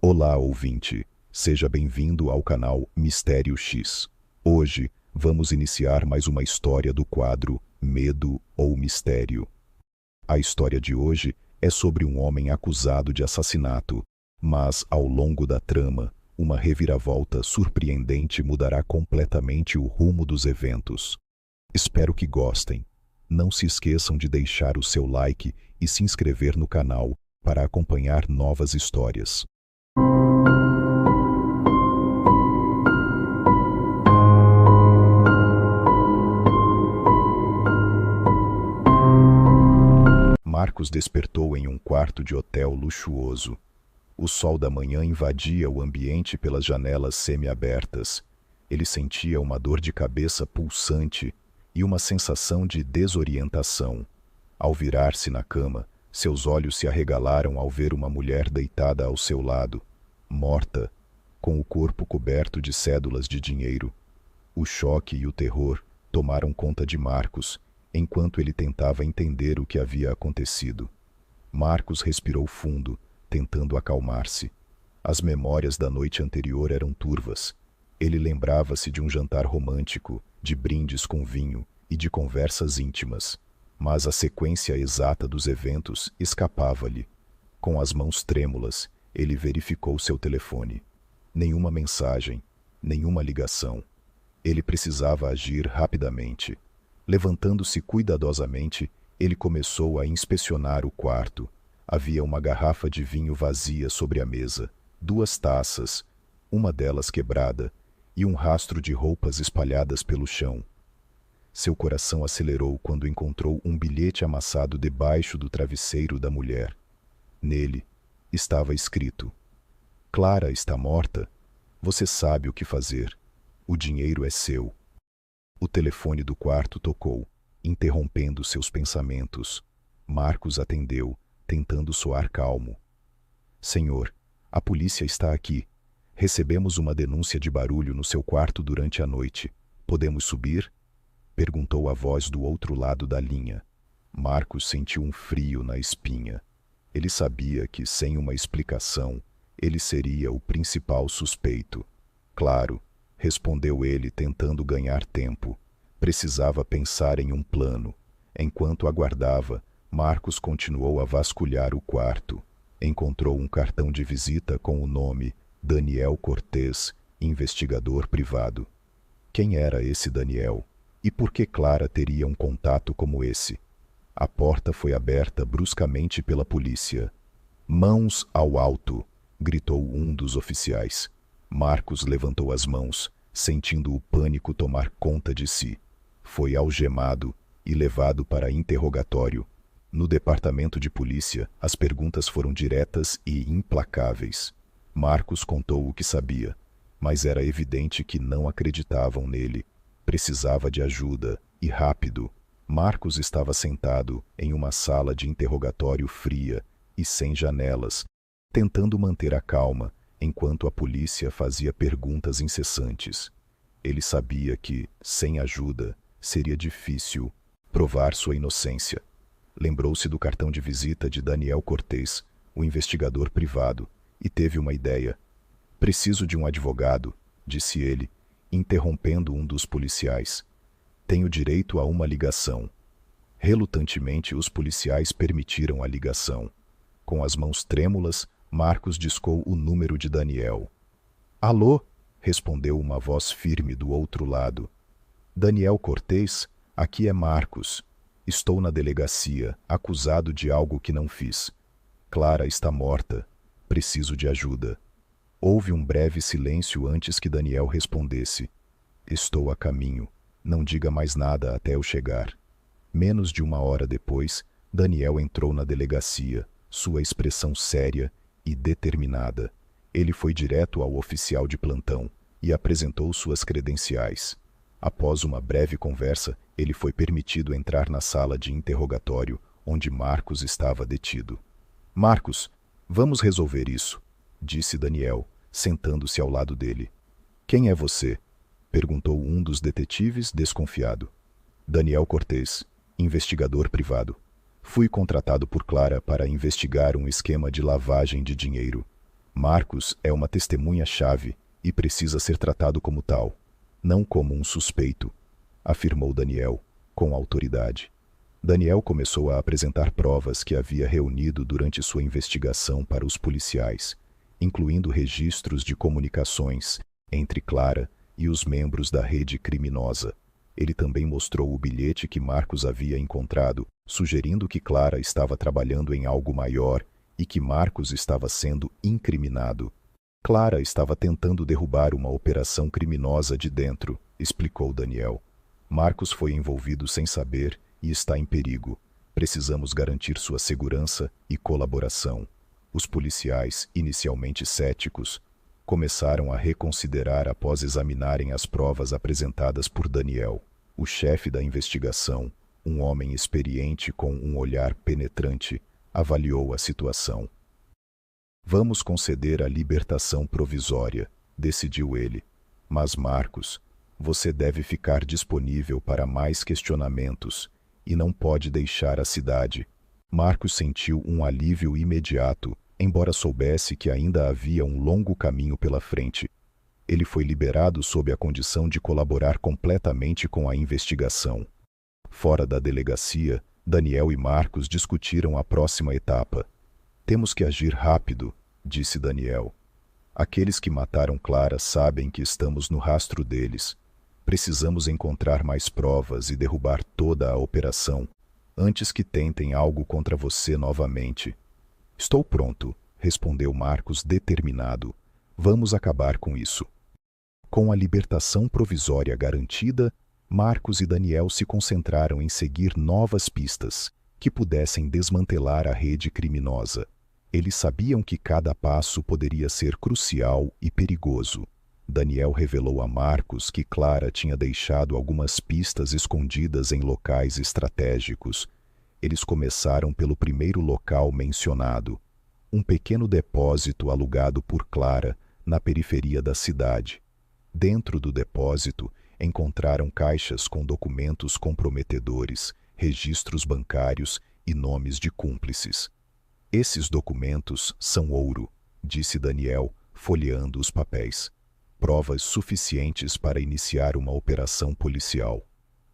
Olá, ouvinte. Seja bem-vindo ao canal Mistério X. Hoje, vamos iniciar mais uma história do quadro Medo ou Mistério. A história de hoje é sobre um homem acusado de assassinato, mas, ao longo da trama, uma reviravolta surpreendente mudará completamente o rumo dos eventos. Espero que gostem. Não se esqueçam de deixar o seu like e se inscrever no canal para acompanhar novas histórias. Marcos despertou em um quarto de hotel luxuoso. O sol da manhã invadia o ambiente pelas janelas semi-abertas. Ele sentia uma dor de cabeça pulsante e uma sensação de desorientação. Ao virar-se na cama, seus olhos se arregalaram ao ver uma mulher deitada ao seu lado, morta, com o corpo coberto de cédulas de dinheiro. O choque e o terror tomaram conta de Marcos, enquanto ele tentava entender o que havia acontecido. Marcos respirou fundo, tentando acalmar-se. As memórias da noite anterior eram turvas. Ele lembrava-se de um jantar romântico, de brindes com vinho e de conversas íntimas. Mas a sequência exata dos eventos escapava-lhe. Com as mãos trêmulas, ele verificou seu telefone. Nenhuma mensagem, nenhuma ligação. Ele precisava agir rapidamente. Levantando-se cuidadosamente, ele começou a inspecionar o quarto. Havia uma garrafa de vinho vazia sobre a mesa, 2 taças, uma delas quebrada, e um rastro de roupas espalhadas pelo chão. Seu coração acelerou quando encontrou um bilhete amassado debaixo do travesseiro da mulher. Nele estava escrito: "Clara está morta. Você sabe o que fazer. O dinheiro é seu." O telefone do quarto tocou, interrompendo seus pensamentos. Marcos atendeu, tentando soar calmo. "Senhor, a polícia está aqui. Recebemos uma denúncia de barulho no seu quarto durante a noite. Podemos subir?" Perguntou a voz do outro lado da linha. Marcos sentiu um frio na espinha. Ele sabia que, sem uma explicação, ele seria o principal suspeito. "Claro", respondeu ele, tentando ganhar tempo. Precisava pensar em um plano. Enquanto aguardava, Marcos continuou a vasculhar o quarto. Encontrou um cartão de visita com o nome Daniel Cortez, investigador privado. Quem era esse Daniel? E por que Clara teria um contato como esse? A porta foi aberta bruscamente pela polícia. "Mãos ao alto!" gritou um dos oficiais. Marcos levantou as mãos, sentindo o pânico tomar conta de si. Foi algemado e levado para interrogatório. No departamento de polícia, as perguntas foram diretas e implacáveis. Marcos contou o que sabia, mas era evidente que não acreditavam nele. Precisava de ajuda, e rápido. Marcos estava sentado em uma sala de interrogatório fria e sem janelas, tentando manter a calma enquanto a polícia fazia perguntas incessantes. Ele sabia que, sem ajuda, seria difícil provar sua inocência. Lembrou-se do cartão de visita de Daniel Cortez, o investigador privado, e teve uma ideia. "Preciso de um advogado", disse ele, interrompendo um dos policiais. "Tenho direito a uma ligação." Relutantemente, os policiais permitiram a ligação. Com as mãos trêmulas, Marcos discou o número de Daniel. "Alô?", respondeu uma voz firme do outro lado. "Daniel Cortez, aqui é Marcos. Estou na delegacia, acusado de algo que não fiz. Clara está morta. Preciso de ajuda." Houve um breve silêncio antes que Daniel respondesse. "Estou a caminho. Não diga mais nada até eu chegar." Menos de 1 hora depois, Daniel entrou na delegacia, sua expressão séria e determinada. Ele foi direto ao oficial de plantão e apresentou suas credenciais. Após uma breve conversa, ele foi permitido entrar na sala de interrogatório, onde Marcos estava detido. "Marcos, vamos resolver isso", disse Daniel, sentando-se ao lado dele. "Quem é você?", perguntou um dos detetives, desconfiado. "Daniel Cortez, investigador privado. Fui contratado por Clara para investigar um esquema de lavagem de dinheiro." Marcos é uma testemunha-chave e precisa ser tratado como tal, não como um suspeito, afirmou Daniel, com autoridade. Daniel começou a apresentar provas que havia reunido durante sua investigação para os policiais, incluindo registros de comunicações entre Clara e os membros da rede criminosa. Ele também mostrou o bilhete que Marcos havia encontrado, sugerindo que Clara estava trabalhando em algo maior e que Marcos estava sendo incriminado. Clara estava tentando derrubar uma operação criminosa de dentro, explicou Daniel. Marcos foi envolvido sem saber e está em perigo. Precisamos garantir sua segurança e colaboração. Os policiais, inicialmente céticos, começaram a reconsiderar após examinarem as provas apresentadas por Daniel. O chefe da investigação, um homem experiente com um olhar penetrante, avaliou a situação. Vamos conceder a libertação provisória, decidiu ele. Mas, Marcos, você deve ficar disponível para mais questionamentos e não pode deixar a cidade. Marcos sentiu um alívio imediato, embora soubesse que ainda havia um longo caminho pela frente. Ele foi liberado sob a condição de colaborar completamente com a investigação. Fora da delegacia, Daniel e Marcos discutiram a próxima etapa. Temos que agir rápido, disse Daniel. Aqueles que mataram Clara sabem que estamos no rastro deles. Precisamos encontrar mais provas e derrubar toda a operação, antes que tentem algo contra você novamente. Estou pronto, respondeu Marcos determinado. Vamos acabar com isso. Com a libertação provisória garantida, Marcos e Daniel se concentraram em seguir novas pistas que pudessem desmantelar a rede criminosa. Eles sabiam que cada passo poderia ser crucial e perigoso. Daniel revelou a Marcos que Clara tinha deixado algumas pistas escondidas em locais estratégicos. Eles começaram pelo primeiro local mencionado, um pequeno depósito alugado por Clara na periferia da cidade. Dentro do depósito, encontraram caixas com documentos comprometedores, registros bancários e nomes de cúmplices. Esses documentos são ouro, disse Daniel, folheando os papéis. Provas suficientes para iniciar uma operação policial.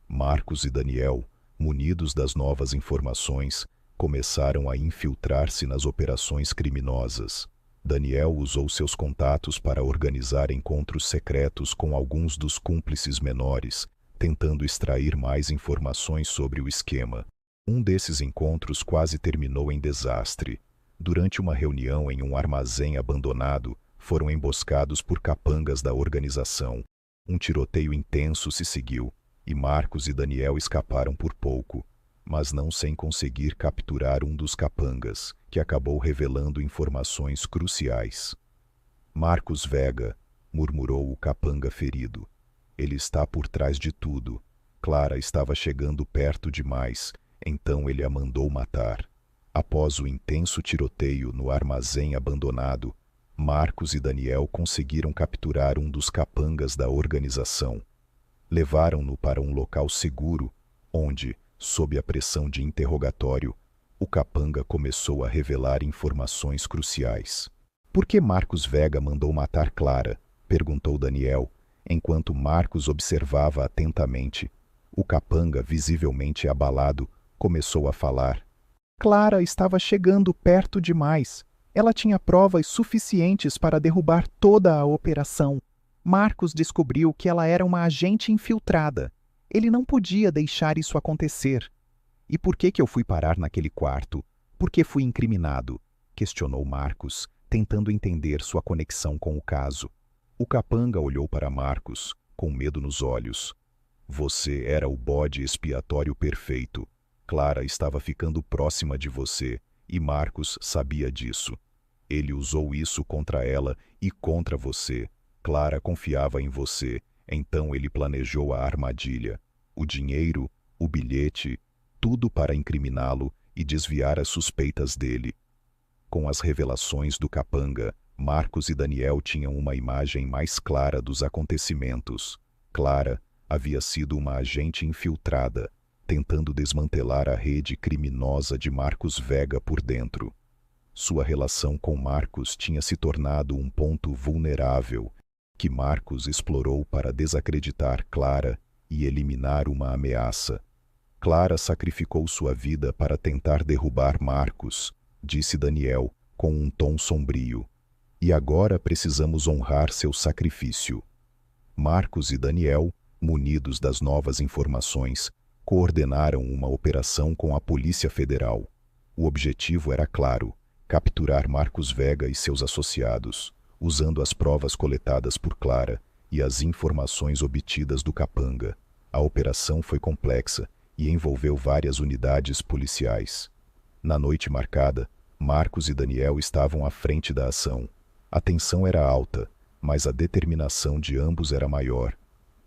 Marcos e Daniel, munidos das novas informações, começaram a infiltrar-se nas operações criminosas. Daniel usou seus contatos para organizar encontros secretos com alguns dos cúmplices menores, tentando extrair mais informações sobre o esquema. Um desses encontros quase terminou em desastre. Durante uma reunião em um armazém abandonado, foram emboscados por capangas da organização. Um tiroteio intenso se seguiu, e Marcos e Daniel escaparam por pouco, mas não sem conseguir capturar um dos capangas, que acabou revelando informações cruciais. Marcos Vega, murmurou o capanga ferido. Ele está por trás de tudo. Clara estava chegando perto demais, então ele a mandou matar. Após o intenso tiroteio no armazém abandonado, Marcos e Daniel conseguiram capturar um dos capangas da organização. Levaram-no para um local seguro, onde, sob a pressão de interrogatório, o capanga começou a revelar informações cruciais. Por que Marcos Vega mandou matar Clara? Perguntou Daniel, enquanto Marcos observava atentamente. O capanga, visivelmente abalado, começou a falar. Clara estava chegando perto demais. Ela tinha provas suficientes para derrubar toda a operação. Marcos descobriu que ela era uma agente infiltrada. Ele não podia deixar isso acontecer. E por que eu fui parar naquele quarto? Por que fui incriminado? Questionou Marcos, tentando entender sua conexão com o caso. O capanga olhou para Marcos, com medo nos olhos. Você era o bode expiatório perfeito. Clara estava ficando próxima de você, e Marcos sabia disso. Ele usou isso contra ela e contra você. Clara confiava em você, então ele planejou a armadilha. O dinheiro, o bilhete, tudo para incriminá-lo e desviar as suspeitas dele. Com as revelações do capanga, Marcos e Daniel tinham uma imagem mais clara dos acontecimentos. Clara havia sido uma agente infiltrada, tentando desmantelar a rede criminosa de Marcos Vega por dentro. Sua relação com Marcos tinha se tornado um ponto vulnerável, que Marcos explorou para desacreditar Clara e eliminar uma ameaça. Clara sacrificou sua vida para tentar derrubar Marcos, disse Daniel, com um tom sombrio. E agora precisamos honrar seu sacrifício. Marcos e Daniel, munidos das novas informações, coordenaram uma operação com a Polícia Federal. O objetivo era claro: capturar Marcos Vega e seus associados, usando as provas coletadas por Clara e as informações obtidas do Capanga. A operação foi complexa e envolveu várias unidades policiais. Na noite marcada, Marcos e Daniel estavam à frente da ação. A tensão era alta, mas a determinação de ambos era maior.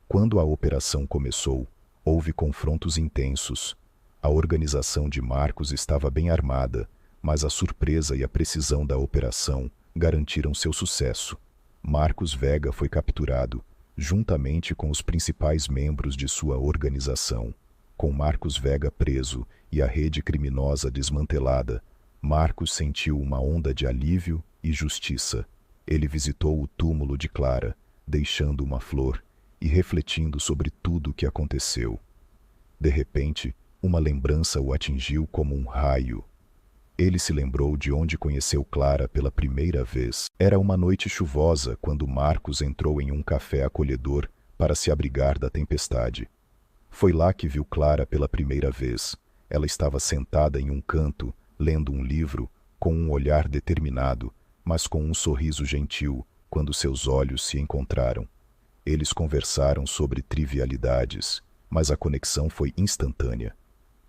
Quando a operação começou, houve confrontos intensos. A organização de Marcos estava bem armada, mas a surpresa e a precisão da operação garantiram seu sucesso. Marcos Vega foi capturado, juntamente com os principais membros de sua organização. Com Marcos Vega preso e a rede criminosa desmantelada, Marcos sentiu uma onda de alívio e justiça. Ele visitou o túmulo de Clara, deixando uma flor e refletindo sobre tudo o que aconteceu. De repente, uma lembrança o atingiu como um raio. Ele se lembrou de onde conheceu Clara pela primeira vez. Era uma noite chuvosa quando Marcos entrou em um café acolhedor para se abrigar da tempestade. Foi lá que viu Clara pela primeira vez. Ela estava sentada em um canto, lendo um livro, com um olhar determinado, mas com um sorriso gentil, quando seus olhos se encontraram. Eles conversaram sobre trivialidades, mas a conexão foi instantânea.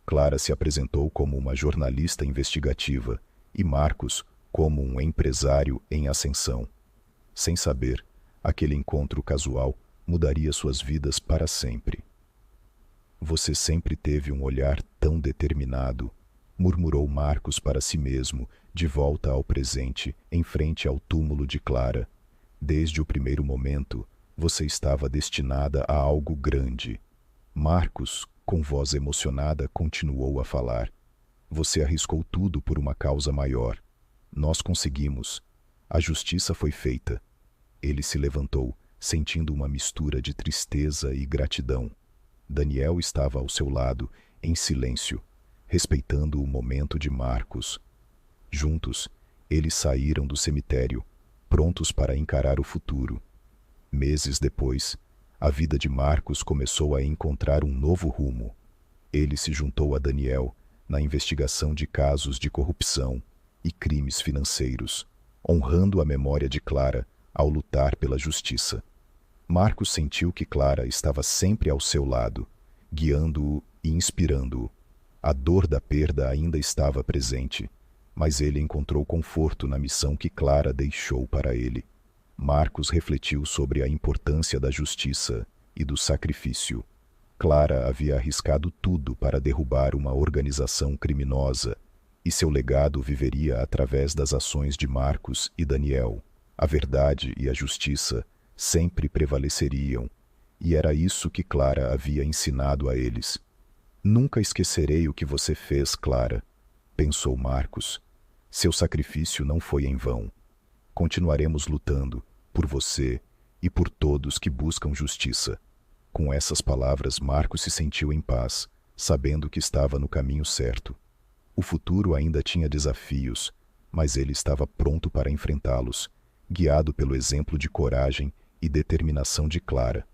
Clara se apresentou como uma jornalista investigativa e Marcos como um empresário em ascensão. Sem saber, aquele encontro casual mudaria suas vidas para sempre. Você sempre teve um olhar tão determinado, murmurou Marcos para si mesmo, de volta ao presente, em frente ao túmulo de Clara. Desde o primeiro momento, você estava destinada a algo grande. Marcos, com voz emocionada, continuou a falar. Você arriscou tudo por uma causa maior. Nós conseguimos. A justiça foi feita. Ele se levantou, sentindo uma mistura de tristeza e gratidão. Daniel estava ao seu lado, em silêncio, respeitando o momento de Marcos. Juntos, eles saíram do cemitério, prontos para encarar o futuro. Meses depois, a vida de Marcos começou a encontrar um novo rumo. Ele se juntou a Daniel na investigação de casos de corrupção e crimes financeiros, honrando a memória de Clara ao lutar pela justiça. Marcos sentiu que Clara estava sempre ao seu lado, guiando-o e inspirando-o. A dor da perda ainda estava presente, mas ele encontrou conforto na missão que Clara deixou para ele. Marcos refletiu sobre a importância da justiça e do sacrifício. Clara havia arriscado tudo para derrubar uma organização criminosa, e seu legado viveria através das ações de Marcos e Daniel. A verdade e a justiça sempre prevaleceriam, e era isso que Clara havia ensinado a eles. Nunca esquecerei o que você fez, Clara, pensou Marcos. Seu sacrifício não foi em vão. Continuaremos lutando por você e por todos que buscam justiça. Com essas palavras, Marcos se sentiu em paz, sabendo que estava no caminho certo. O futuro ainda tinha desafios, mas ele estava pronto para enfrentá-los, guiado pelo exemplo de coragem e determinação de Clara.